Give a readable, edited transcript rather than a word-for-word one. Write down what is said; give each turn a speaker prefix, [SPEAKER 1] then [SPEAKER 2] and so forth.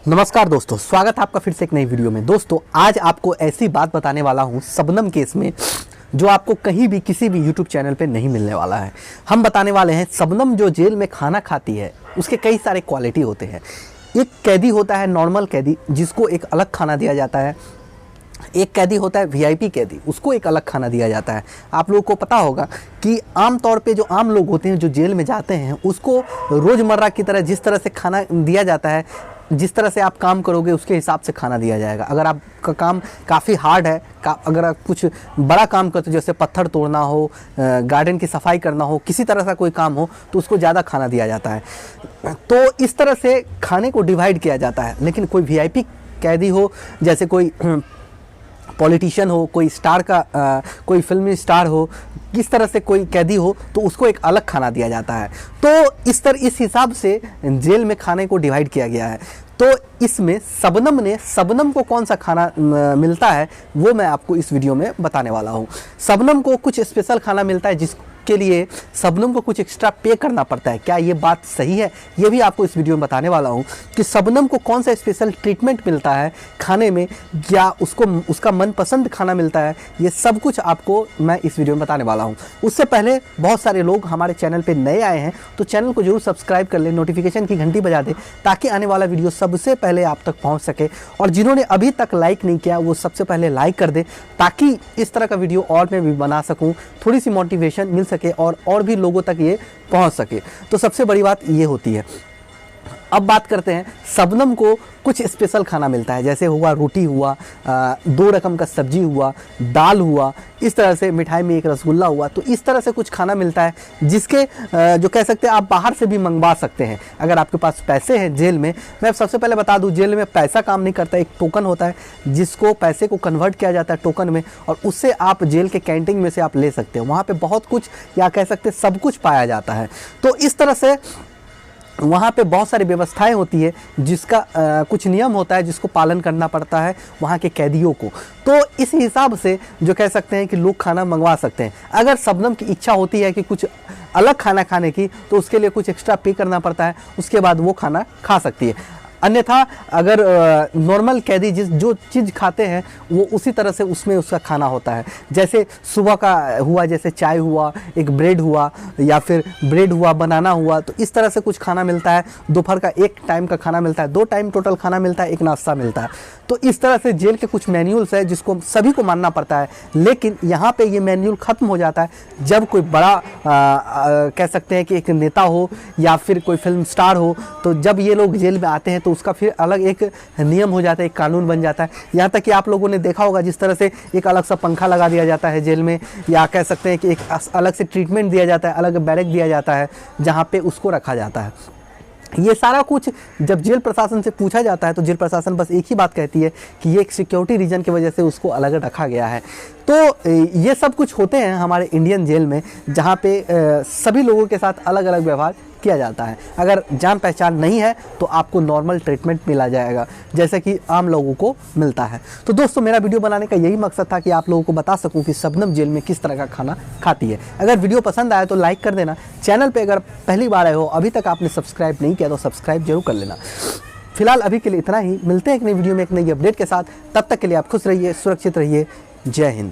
[SPEAKER 1] नमस्कार दोस्तों, स्वागत है आपका फिर से एक नई वीडियो में। दोस्तों आज आपको ऐसी बात बताने वाला हूं शबनम केस में जो आपको कहीं भी किसी भी यूट्यूब चैनल पे नहीं मिलने वाला है। हम बताने वाले हैं शबनम जो जेल में खाना खाती है उसके कई सारे क्वालिटी होते हैं। एक कैदी होता है नॉर्मल कैदी, जिसको एक अलग खाना दिया जाता है। एक कैदी होता है वीआईपी कैदी, उसको एक अलग खाना दिया जाता है। आप लोगों को पता होगा कि आम तौर पे जो आम लोग होते हैं जो जेल में जाते हैं उसको रोज़मर्रा की तरह जिस तरह से खाना दिया जाता है, जिस तरह से आप काम करोगे उसके हिसाब से खाना दिया जाएगा। अगर आपका काम काफ़ी हार्ड है, अगर आप कुछ बड़ा काम करते हो जैसे पत्थर तोड़ना हो, गार्डन की सफाई करना हो, किसी तरह का कोई काम हो तो उसको ज़्यादा खाना दिया जाता है। तो इस तरह से खाने को डिवाइड किया जाता है। लेकिन कोई वीआईपी कैदी हो, जैसे कोई पॉलिटिशियन हो, कोई स्टार का कोई फिल्मी स्टार हो, किस तरह से कोई कैदी हो तो उसको एक अलग खाना दिया जाता है। तो इस हिसाब से जेल में खाने को डिवाइड किया गया है। तो इसमें शबनम को कौन सा खाना मिलता है वो मैं आपको इस वीडियो में बताने वाला हूँ। शबनम को कुछ स्पेशल खाना मिलता है जिसके लिए शबनम को कुछ एक्स्ट्रा पे करना पड़ता है। क्या ये बात सही है? ये भी आपको इस वीडियो में बताने वाला हूँ कि शबनम को कौन सा स्पेशल ट्रीटमेंट मिलता है खाने में, या उसको उसका मनपसंद खाना मिलता है। ये सब कुछ आपको मैं इस वीडियो में बताने वाला हूँ। उससे पहले बहुत सारे लोग हमारे चैनल पे नए आए हैं तो चैनल को जरूर सब्सक्राइब कर लें, नोटिफिकेशन की घंटी बजा दें ताकि आने वाला वीडियो सबसे पहले आप तक पहुँच सके। और जिन्होंने अभी तक लाइक नहीं किया वो सबसे पहले लाइक कर दें ताकि इस तरह का वीडियो और मैं भी बना सकूँ, थोड़ी सी मोटिवेशन मिल सके और भी लोगों तक ये पहुंच सके। तो सबसे बड़ी बात ये होती है। अब बात करते हैं, शबनम को कुछ स्पेशल खाना मिलता है, जैसे हुआ रोटी हुआ, 2 रकम का सब्जी हुआ, दाल हुआ, इस तरह से मिठाई में एक रसगुल्ला हुआ। तो इस तरह से कुछ खाना मिलता है जिसके जो कह सकते हैं आप बाहर से भी मंगवा सकते हैं अगर आपके पास पैसे हैं। जेल में मैं सबसे पहले बता दूं, जेल में पैसा काम नहीं करता, एक टोकन होता है जिसको पैसे को कन्वर्ट किया जाता है टोकन में, और उससे आप जेल के कैंटीन में से आप ले सकते हो। वहाँ पर बहुत कुछ, या कह सकते हैं सब कुछ पाया जाता है। तो इस तरह से वहाँ पे बहुत सारी व्यवस्थाएं होती है जिसका कुछ नियम होता है जिसको पालन करना पड़ता है वहाँ के कैदियों को। तो इस हिसाब से जो कह सकते हैं कि लोग खाना मंगवा सकते हैं। अगर शबनम की इच्छा होती है कि कुछ अलग खाना खाने की तो उसके लिए कुछ एक्स्ट्रा पे करना पड़ता है, उसके बाद वो खाना खा सकती है। अन्यथा अगर नॉर्मल कैदी जो चीज़ खाते हैं वो उसी तरह से उसमें उसका खाना होता है। जैसे सुबह का हुआ, जैसे चाय हुआ, एक ब्रेड हुआ, या फिर ब्रेड हुआ, बनाना हुआ, तो इस तरह से कुछ खाना मिलता है। दोपहर का 1 टाइम का खाना मिलता है, 2 टाइम टोटल खाना मिलता है, 1 नाश्ता मिलता है। तो इस तरह से जेल के कुछ मैन्यूल्स है जिसको सभी को मानना पड़ता है। लेकिन यहाँ पे ये मैन्यूल ख़त्म हो जाता है जब कोई बड़ा कह सकते हैं कि एक नेता हो या फिर कोई फिल्म स्टार हो। तो जब ये लोग जेल में आते हैं तो उसका फिर अलग एक नियम हो जाता है, एक कानून बन जाता है। यहाँ तक कि आप लोगों ने देखा होगा जिस तरह से एक अलग सा पंखा लगा दिया जाता है जेल में, या कह सकते हैं कि एक अलग से ट्रीटमेंट दिया जाता है, अलग बैरक दिया जाता है जहाँ पे उसको रखा जाता है। ये सारा कुछ जब जेल प्रशासन से पूछा जाता है तो जेल प्रशासन बस एक ही बात कहती है कि ये एक सिक्योरिटी रीजन की वजह से उसको अलग रखा गया है। तो ये सब कुछ होते हैं हमारे इंडियन जेल में, जहाँ पे सभी लोगों के साथ अलग अलग व्यवहार किया जाता है। अगर जान पहचान नहीं है तो आपको नॉर्मल ट्रीटमेंट मिला जाएगा जैसे कि आम लोगों को मिलता है। तो दोस्तों मेरा वीडियो बनाने का यही मकसद था कि आप लोगों को बता सकूं कि शबनम जेल में किस तरह का खाना खाती है। अगर वीडियो पसंद आया तो लाइक कर देना। चैनल पे अगर पहली बार आए हो, अभी तक आपने सब्सक्राइब नहीं किया तो सब्सक्राइब जरूर कर लेना। फिलहाल अभी के लिए इतना ही। मिलते हैं एक नई वीडियो में एक नई अपडेट के साथ। तब तक के लिए आप खुश रहिए, सुरक्षित रहिए। जय हिंद।